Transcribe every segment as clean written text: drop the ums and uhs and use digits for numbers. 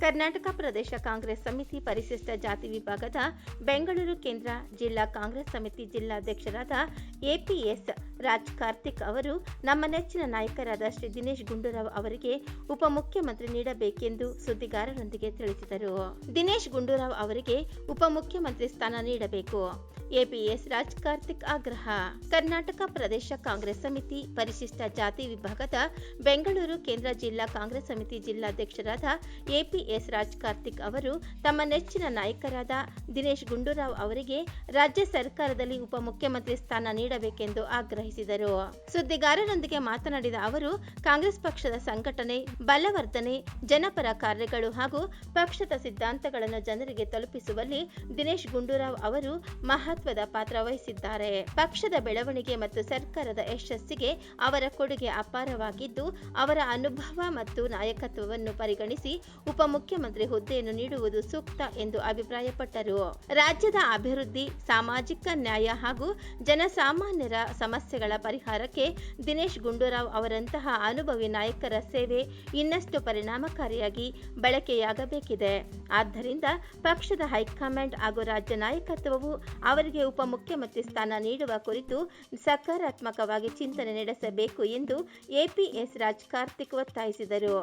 ಕರ್ನಾಟಕ ಪ್ರದೇಶ ಕಾಂಗ್ರೆಸ್ ಸಮಿತಿ ಪರಿಶಿಷ್ಟ ಜಾತಿ ವಿಭಾಗದ ಬೆಂಗಳೂರು ಕೇಂದ್ರ ಜಿಲ್ಲಾ ಕಾಂಗ್ರೆಸ್ ಸಮಿತಿ ಜಿಲ್ಲಾಧ್ಯಕ್ಷರಾದ ಎಪಿಎಸ್ ರಾಜ್ ಕಾರ್ತಿಕ್ ಅವರು ನಮ್ಮ ನೆಚ್ಚಿನ ನಾಯಕರಾದ ಶ್ರೀ ದಿನೇಶ್ ಗುಂಡೂರಾವ್ ಅವರಿಗೆ ಉಪಮುಖ್ಯಮಂತ್ರಿ ನೀಡಬೇಕೆಂದು ಸುದ್ದಿಗಾರರೊಂದಿಗೆ ತಿಳಿಸಿದರು. ದಿನೇಶ್ ಗುಂಡೂರಾವ್ ಅವರಿಗೆ ಉಪಮುಖ್ಯಮಂತ್ರಿ ಸ್ಥಾನ ನೀಡಬೇಕು. ಎಪಿಎಸ್ ರಾಜ್ ಕಾರ್ತಿಕ್ ಆಗ್ರಹ. ಕರ್ನಾಟಕ ಪ್ರದೇಶ ಕಾಂಗ್ರೆಸ್ ಸಮಿತಿ ಪರಿಶಿಷ್ಟ ಜಾತಿ ವಿಭಾಗದ ಬೆಂಗಳೂರು ಕೇಂದ್ರ ಜಿಲ್ಲಾ ಕಾಂಗ್ರೆಸ್ ಸಮಿತಿ ಜಿಲ್ಲಾಧ್ಯಕ್ಷರಾದ ಎಪಿಎಸ್ ರಾಜ್ ಕಾರ್ತಿಕ್ ಅವರು ತಮ್ಮ ನೆಚ್ಚಿನ ನಾಯಕರಾದ ದಿನೇಶ್ ಗುಂಡೂರಾವ್ ಅವರಿಗೆ ರಾಜ್ಯ ಸರ್ಕಾರದಲ್ಲಿ ಉಪಮುಖ್ಯಮಂತ್ರಿ ಸ್ಥಾನ ನೀಡಬೇಕೆಂದು ಆಗ್ರಹಿಸಿದರು. ಸುದ್ದಿಗಾರರೊಂದಿಗೆ ಮಾತನಾಡಿದ ಅವರು, ಕಾಂಗ್ರೆಸ್ ಪಕ್ಷದ ಸಂಘಟನೆ, ಬಲವರ್ಧನೆ, ಜನಪರ ಕಾರ್ಯಗಳು ಹಾಗೂ ಪಕ್ಷದ ಸಿದ್ಧಾಂತಗಳನ್ನು ಜನರಿಗೆ ತಲುಪಿಸುವಲ್ಲಿ ದಿನೇಶ್ ಗುಂಡೂರಾವ್ ಅವರು ಮಹತ್ವದ ಪಾತ್ರ ವಹಿಸಿದ್ದಾರೆ. ಪಕ್ಷದ ಬೆಳವಣಿಗೆ ಮತ್ತು ಸರ್ಕಾರದ ಯಶಸ್ಸಿಗೆ ಅವರ ಕೊಡುಗೆ ಅಪಾರವಾಗಿದ್ದು, ಅವರ ಅನುಭವ ಮತ್ತು ನಾಯಕತ್ವವನ್ನು ಪರಿಗಣಿಸಿ ಉಪಮುಖ್ಯಮಂತ್ರಿ ಹುದ್ದೆಯನ್ನು ನೀಡುವುದು ಸೂಕ್ತ ಎಂದು ಅಭಿಪ್ರಾಯಪಟ್ಟರು. ರಾಜ್ಯದ ಅಭಿವೃದ್ಧಿ, ಸಾಮಾಜಿಕ ನ್ಯಾಯ ಹಾಗೂ ಜನಸಾಮಾನ್ಯರ ಸಮಸ್ಯೆಗಳ ಪರಿಹಾರಕ್ಕೆ ದಿನೇಶ್ ಗುಂಡೂರಾವ್ ಅವರಂತಹ ಅನುಭವಿ ನಾಯಕರ ಸೇವೆ ಇನ್ನಷ್ಟು ಪರಿಣಾಮಕಾರಿಯಾಗಿ ಬಳಕೆಯಾಗಬೇಕಿದೆ. ಆದ್ದರಿಂದ ಪಕ್ಷದ ಹೈಕಮಾಂಡ್ ಹಾಗೂ ರಾಜ್ಯ ನಾಯಕತ್ವವು ಅವರಿಗೆ ಉಪಮುಖ್ಯಮಂತ್ರಿ ಸ್ಥಾನ ನೀಡುವ ಕುರಿತು ಸಕಾರಾತ್ಮಕವಾಗಿ ಚಿಂತನೆ ನಡೆಸಬೇಕು ಎಂದು ಎಪಿಎಸ್ ರಾಜ್ ಕಾರ್ತಿಕ್ ಒತ್ತಾಯಿಸಿದರು.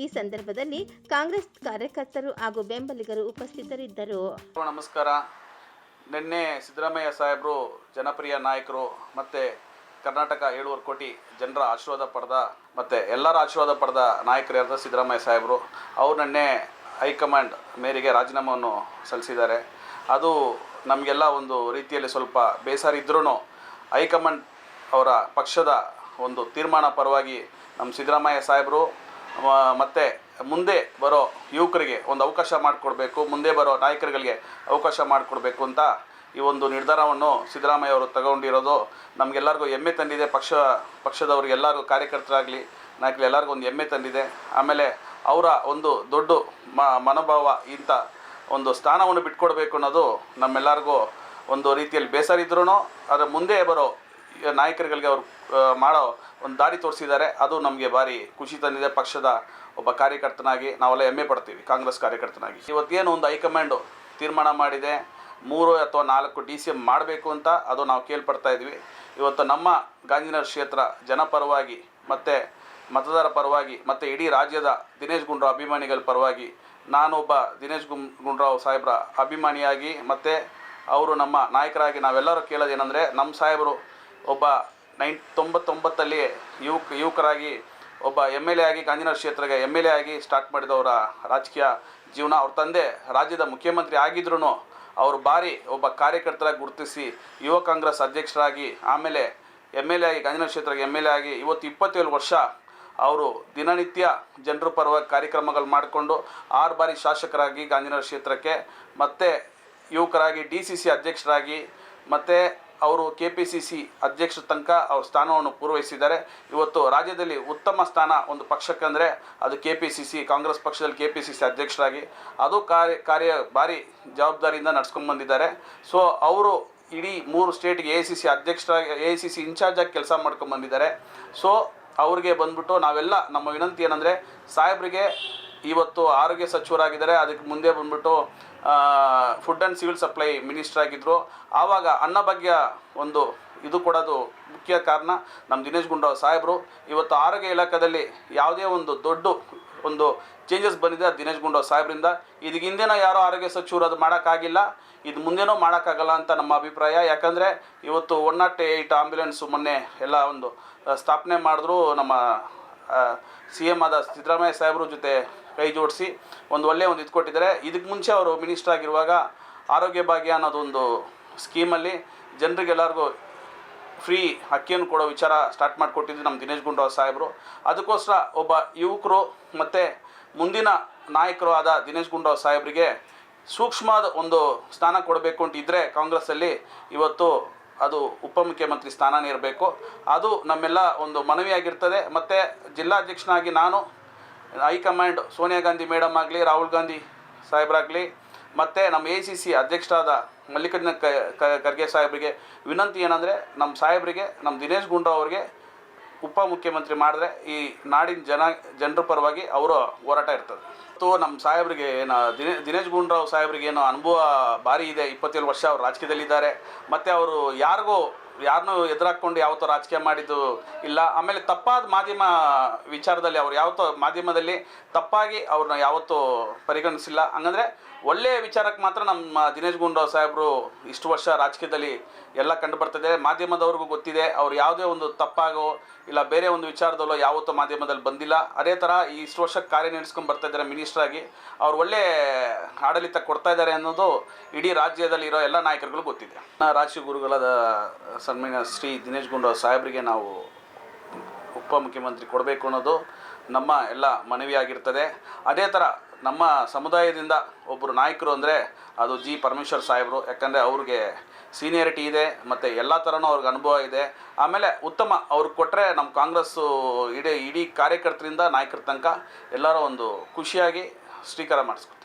ಈ ಸಂದರ್ಭದಲ್ಲಿ ಕಾಂಗ್ರೆಸ್ ಕಾರ್ಯಕರ್ತರು ಹಾಗೂ ಬೆಂಬಲಿಗರು ಉಪಸ್ಥಿತರಿದ್ದರು. ನಮಸ್ಕಾರ. ನಿನ್ನೆ ಸಿದ್ದರಾಮಯ್ಯ ಸಾಹೇಬರು ಜನಪ್ರಿಯ ನಾಯಕರು ಮತ್ತು ಕರ್ನಾಟಕ 7.5 ಕೋಟಿ ಜನರ ಆಶೀರ್ವಾದ ಪಡೆದ ಮತ್ತು ಎಲ್ಲರ ಆಶೀರ್ವಾದ ಪಡೆದ ನಾಯಕರಾದ ಸಿದ್ದರಾಮಯ್ಯ ಸಾಹೇಬರು ಅವರು ನಿನ್ನೆ ಹೈಕಮಾಂಡ್ ಮೇರೆಗೆ ರಾಜೀನಾಮೆಯನ್ನು ಸಲ್ಲಿಸಿದ್ದಾರೆ. ಅದು ನಮಗೆಲ್ಲ ಒಂದು ರೀತಿಯಲ್ಲಿ ಸ್ವಲ್ಪ ಬೇಸರ ಇದ್ರೂ ಹೈಕಮಾಂಡ್ ಅವರ ಪಕ್ಷದ ಒಂದು ತೀರ್ಮಾನ ಪರವಾಗಿ ನಮ್ಮ ಸಿದ್ದರಾಮಯ್ಯ ಸಾಹೇಬರು ಮತ್ತು ಮುಂದೆ ಬರೋ ಯುವಕರಿಗೆ ಒಂದು ಅವಕಾಶ ಮಾಡಿಕೊಡ್ಬೇಕು, ಮುಂದೆ ಬರೋ ನಾಯಕರುಗಳಿಗೆ ಅವಕಾಶ ಮಾಡಿಕೊಡ್ಬೇಕು ಅಂತ ಈ ಒಂದು ನಿರ್ಧಾರವನ್ನು ಸಿದ್ದರಾಮಯ್ಯ ಅವರು ತಗೊಂಡಿರೋದು ನಮಗೆಲ್ಲರಿಗೂ ಹೆಮ್ಮೆ ತಂದಿದೆ. ಪಕ್ಷದವ್ರಿಗೆಲ್ಲರಿಗೂ ಕಾರ್ಯಕರ್ತರಾಗಲಿ ನಾಯಕರು ಎಲ್ಲರಿಗೂ ಒಂದು ಹೆಮ್ಮೆ ತಂದಿದೆ. ಆಮೇಲೆ ಅವರ ಒಂದು ದೊಡ್ಡ ಮನೋಭಾವ ಇಂಥ ಒಂದು ಸ್ಥಾನವನ್ನು ಬಿಟ್ಕೊಡ್ಬೇಕು ಅನ್ನೋದು ನಮ್ಮೆಲ್ಲರಿಗೂ ಒಂದು ರೀತಿಯಲ್ಲಿ ಬೇಸರ ಇದ್ರೂ ಅದರ ಮುಂದೆ ಬರೋ ನಾಯಕರುಗಳಿಗೆ ಅವರು ಮಾಡೋ ಒಂದು ದಾರಿ ತೋರಿಸಿದ್ದಾರೆ. ಅದು ನಮಗೆ ಭಾರಿ ಖುಷಿ ತಂದಿದೆ. ಪಕ್ಷದ ಒಬ್ಬ ಕಾರ್ಯಕರ್ತನಾಗಿ ನಾವೆಲ್ಲ ಹೆಮ್ಮೆ ಪಡ್ತೀವಿ. ಕಾಂಗ್ರೆಸ್ ಕಾರ್ಯಕರ್ತನಾಗಿ ಇವತ್ತೇನು ಒಂದು ಹೈಕಮಾಂಡು ತೀರ್ಮಾನ ಮಾಡಿದೆ 3 ಅಥವಾ 4 DCM ಮಾಡಬೇಕು ಅಂತ, ಅದು ನಾವು ಕೇಳ್ಪಡ್ತಾ ಇದ್ವಿ. ಇವತ್ತು ನಮ್ಮ ಗಾಂಧಿನಗರ ಕ್ಷೇತ್ರ ಜನಪರವಾಗಿ ಮತ್ತು ಮತದಾರ ಪರವಾಗಿ ಮತ್ತು ಇಡೀ ರಾಜ್ಯದ ದಿನೇಶ್ ಗುಂಡೂರಾವ್ ಅಭಿಮಾನಿಗಳ ಪರವಾಗಿ ನಾನೊಬ್ಬ ದಿನೇಶ್ ಗುಂಡೂರಾವ್ ಸಾಹೇಬ್ರ ಅಭಿಮಾನಿಯಾಗಿ ಮತ್ತು ಅವರು ನಮ್ಮ ನಾಯಕರಾಗಿ ನಾವೆಲ್ಲರೂ ಕೇಳೋದೇನೆಂದರೆ, ನಮ್ಮ ಸಾಹೇಬರು ಒಬ್ಬ 99 ಯುವಕರಾಗಿ ಒಬ್ಬ MLA ಆಗಿ ಗಾಂಧಿನಗರ ಕ್ಷೇತ್ರಕ್ಕೆ MLA ಆಗಿ ಸ್ಟಾರ್ಟ್ ಮಾಡಿದವರ ರಾಜಕೀಯ ಜೀವನ. ಅವ್ರ ತಂದೆ ರಾಜ್ಯದ ಮುಖ್ಯಮಂತ್ರಿ ಆಗಿದ್ರೂ ಅವರು ಭಾರಿ ಒಬ್ಬ ಕಾರ್ಯಕರ್ತರಾಗಿ ಗುರುತಿಸಿ ಯುವ ಕಾಂಗ್ರೆಸ್ ಅಧ್ಯಕ್ಷರಾಗಿ ಆಮೇಲೆ MLA ಆಗಿ ಗಾಂಧಿನಗರ ಕ್ಷೇತ್ರಕ್ಕೆ MLA ಆಗಿ ಇವತ್ತು 27 ವರ್ಷ ಅವರು ದಿನನಿತ್ಯ ಜನರ ಪರವಾಗಿ ಕಾರ್ಯಕ್ರಮಗಳು ಮಾಡಿಕೊಂಡು 6 ಬಾರಿ ಶಾಸಕರಾಗಿ ಗಾಂಧಿನಗರ ಕ್ಷೇತ್ರಕ್ಕೆ ಮತ್ತು ಯುವಕರಾಗಿ DCC ಅಧ್ಯಕ್ಷರಾಗಿ ಮತ್ತು ಅವರು KPCC ಅಧ್ಯಕ್ಷ ತನಕ ಅವ್ರ ಸ್ಥಾನವನ್ನು ಪೂರ್ವಹಿಸಿದ್ದಾರೆ. ಇವತ್ತು ರಾಜ್ಯದಲ್ಲಿ ಉತ್ತಮ ಸ್ಥಾನ ಒಂದು ಪಕ್ಷಕ್ಕೆ ಅಂದರೆ ಅದು KPCC, ಕಾಂಗ್ರೆಸ್ ಪಕ್ಷದಲ್ಲಿ KPCC ಅಧ್ಯಕ್ಷರಾಗಿ ಅದು ಕಾರ್ಯ ಭಾರಿ ಜವಾಬ್ದಾರಿಯಿಂದ ನಡ್ಸ್ಕೊಂಡ್ಬಂದಿದ್ದಾರೆ. ಸೊ ಅವರು ಇಡೀ 3 ಸ್ಟೇಟ್ಗೆ AICC ಅಧ್ಯಕ್ಷರಾಗಿ AICC ಇನ್ಚಾರ್ಜಾಗಿ ಕೆಲಸ ಮಾಡ್ಕೊಂಡ್ಬಂದಿದ್ದಾರೆ. ಸೊ ಅವ್ರಿಗೆ ಬಂದ್ಬಿಟ್ಟು ನಾವೆಲ್ಲ ನಮ್ಮ ವಿನಂತಿ ಏನಂದರೆ, ಸಾಹೇಬ್ರಿಗೆ ಇವತ್ತು ಆರೋಗ್ಯ ಸಚಿವರಾಗಿದ್ದಾರೆ, ಅದಕ್ಕೆ ಮುಂದೆ ಬಂದ್ಬಿಟ್ಟು food and civil supply minister ಆಗಿದ್ದರು. ಆವಾಗ ಅನ್ನಭಾಗ್ಯ ಒಂದು ಇದು ಕೊಡೋದು ಮುಖ್ಯ ಕಾರಣ ನಮ್ಮ ದಿನೇಶ್ ಗುಂಡೂರಾವ್ ಸಾಹೇಬರು. ಇವತ್ತು ಆರೋಗ್ಯ ಇಲಾಖೆಯಲ್ಲಿ ಯಾವುದೇ ಒಂದು ದೊಡ್ಡ ಒಂದು ಚೇಂಜಸ್ ಬಂದಿದೆ ಅದು ದಿನೇಶ್ ಗುಂಡೂರಾವ್ ಸಾಹೇಬರಿಂದ. ಇದಕ್ಕೆ ಹಿಂದೆನೋ ಯಾರೋ ಆರೋಗ್ಯ ಸಚಿವರು ಅದು ಮಾಡೋಕ್ಕಾಗಿಲ್ಲ, ಇದು ಮುಂದೆನೋ ಮಾಡೋಕ್ಕಾಗಲ್ಲ ಅಂತ ನಮ್ಮ ಅಭಿಪ್ರಾಯ. ಯಾಕಂದರೆ ಇವತ್ತು 108 ಆಂಬ್ಯುಲೆನ್ಸು ಮೊನ್ನೆ ಎಲ್ಲ ಒಂದು ಸ್ಥಾಪನೆ ಮಾಡಿದ್ರು. ನಮ್ಮ CM ಆದ ಸಿದ್ದರಾಮಯ್ಯ ಸಾಹೇಬರು ಜೊತೆ ಕೈ ಜೋಡಿಸಿ ಒಂದು ಒಳ್ಳೆಯ ಒಂದು ಇದು ಕೊಟ್ಟಿದ್ದಾರೆ. ಇದಕ್ಕೆ ಮುಂಚೆ ಅವರು ಮಿನಿಸ್ಟರ್ ಆಗಿರುವಾಗ ಆರೋಗ್ಯ ಭಾಗ್ಯ ಅನ್ನೋದೊಂದು ಸ್ಕೀಮಲ್ಲಿ ಜನರಿಗೆಲ್ಲರಿಗೂ ಫ್ರೀ ಅಕ್ಕಿಯನ್ನು ಕೊಡೋ ವಿಚಾರ ಸ್ಟಾರ್ಟ್ ಮಾಡಿಕೊಟ್ಟಿದ್ದು ನಮ್ಮ ದಿನೇಶ್ ಗುಂಡೂರಾವ್ ಸಾಹೇಬರು. ಅದಕ್ಕೋಸ್ಕರ ಒಬ್ಬ ಯುವಕರು ಮತ್ತು ಮುಂದಿನ ನಾಯಕರು ಆದ ದಿನೇಶ್ ಗುಂಡೂರಾವ್ ಸಾಹೇಬರಿಗೆ ಸೂಕ್ಷ್ಮವಾದ ಒಂದು ಸ್ಥಾನ ಕೊಡಬೇಕು ಅಂತಿದ್ದರೆ ಕಾಂಗ್ರೆಸ್ಸಲ್ಲಿ ಇವತ್ತು ಅದು ಉಪಮುಖ್ಯಮಂತ್ರಿ ಸ್ಥಾನನೇ ಇರಬೇಕು. ಅದು ನಮ್ಮೆಲ್ಲ ಒಂದು ಮನವಿಯಾಗಿರ್ತದೆ. ಮತ್ತು ಜಿಲ್ಲಾಧ್ಯಕ್ಷನಾಗಿ ನಾನು ಹೈಕಮಾಂಡ್ ಸೋನಿಯಾ ಗಾಂಧಿ ಮೇಡಮ್ ಆಗಲಿ, ರಾಹುಲ್ ಗಾಂಧಿ ಸಾಹೇಬರಾಗಲಿ ಮತ್ತು ನಮ್ಮ AICC ಅಧ್ಯಕ್ಷರಾದ ಮಲ್ಲಿಕಾರ್ಜುನ ಖರ್ಗೆ ಸಾಹೇಬರಿಗೆ ವಿನಂತಿ ಏನಂದರೆ, ನಮ್ಮ ಸಾಹೇಬರಿಗೆ ನಮ್ಮ ದಿನೇಶ್ ಗುಂಡೂರಾವ್ ಅವರಿಗೆ ಉಪಮುಖ್ಯಮಂತ್ರಿ ಮಾಡಿದ್ರೆ ಈ ನಾಡಿನ ಜನರ ಪರವಾಗಿ ಅವರ ಹೋರಾಟ ಇರ್ತದೆ. ಮತ್ತು ನಮ್ಮ ಸಾಹೇಬ್ರಿಗೆ ಏನು ದಿನೇಶ್ ಗುಂಡೂರಾವ್ ಸಾಹೇಬ್ರಿಗೆ ಏನೋ ಅನುಭವ ಭಾರಿ ಇದೆ. 27 ವರ್ಷ ಅವ್ರು ರಾಜಕೀಯದಲ್ಲಿದ್ದಾರೆ. ಮತ್ತು ಅವರು ಯಾರನ್ನೂ ಎದುರಾಕೊಂಡು ಯಾವತ್ತೋ ರಾಜಕೀಯ ಮಾಡಿದ್ದು ಇಲ್ಲ. ಆಮೇಲೆ ತಪ್ಪಾದ ಮಾಧ್ಯಮ ವಿಚಾರದಲ್ಲಿ ಅವ್ರು ಯಾವತ್ತೋ ಮಾಧ್ಯಮದಲ್ಲಿ ತಪ್ಪಾಗಿ ಅವ್ರನ್ನ ಯಾವತ್ತೂ ಪರಿಗಣಿಸಿಲ್ಲ. ಹಂಗಂದರೆ ಒಳ್ಳೆಯ ವಿಚಾರಕ್ಕೆ ಮಾತ್ರ ನಮ್ಮ ದಿನೇಶ್ ಗುಂಡೂರಾವ್ ಸಾಹೇಬರು ಇಷ್ಟು ವರ್ಷ ರಾಜಕೀಯದಲ್ಲಿ ಎಲ್ಲ ಕಂಡು ಬರ್ತದೆ. ಮಾಧ್ಯಮದವ್ರಿಗೂ ಗೊತ್ತಿದೆ ಅವ್ರು ಯಾವುದೇ ಒಂದು ತಪ್ಪಾಗೋ ಇಲ್ಲ ಬೇರೆ ಒಂದು ವಿಚಾರದಲ್ಲೋ ಯಾವತ್ತೂ ಮಾಧ್ಯಮದಲ್ಲಿ ಬಂದಿಲ್ಲ. ಅದೇ ಥರ ಈ ಇಷ್ಟು ವರ್ಷ ಕಾರ್ಯನಿರ್ವಹಿಸ್ಕೊಂಡು ಬರ್ತಾ ಇದ್ದಾರೆ ಮಿನಿಸ್ಟ್ರಾಗಿ. ಅವ್ರು ಒಳ್ಳೆ ಆಡಳಿತ ಕೊಡ್ತಾ ಇದ್ದಾರೆ ಅನ್ನೋದು ಇಡೀ ರಾಜ್ಯದಲ್ಲಿ ಇರೋ ಎಲ್ಲ ನಾಯಕರುಗಳು ಗೊತ್ತಿದೆ. ರಾಷ್ಟ್ರೀಯ ಗುರುಗಳಾದ ಸನ್ಮಾನ್ಯ ಶ್ರೀ ದಿನೇಶ್ ಗುಂಡೂರಾವ್ ಸಾಹೇಬರಿಗೆ ನಾವು ಉಪಮುಖ್ಯಮಂತ್ರಿ ಕೊಡಬೇಕು ಅನ್ನೋದು ನಮ್ಮ ಎಲ್ಲ ಮನವಿಯಾಗಿರ್ತದೆ. ಅದೇ ಥರ ನಮ್ಮ ಸಮುದಾಯದಿಂದ ಒಬ್ಬರು ನಾಯಕರು ಅಂದರೆ ಅದು ಜಿ ಪರಮೇಶ್ವರ್ ಸಾಹೇಬರು. ಯಾಕಂದರೆ ಅವ್ರಿಗೆ ಸೀನಿಯರಿಟಿ ಇದೆ ಮತ್ತು ಎಲ್ಲ ಥರನೂ ಅವ್ರಿಗೆ ಅನುಭವ ಇದೆ. ಆಮೇಲೆ ಉತ್ತಮ ಅವ್ರಿಗೆ ಕೊಟ್ಟರೆ ನಮ್ಮ ಕಾಂಗ್ರೆಸ್ಸು ಇಡೀ ಕಾರ್ಯಕರ್ತರಿಂದ ನಾಯಕರ ತನಕ ಎಲ್ಲರೂ ಒಂದು ಖುಷಿಯಾಗಿ ಸ್ವೀಕಾರ ಮಾಡಿಸ್ಕೊ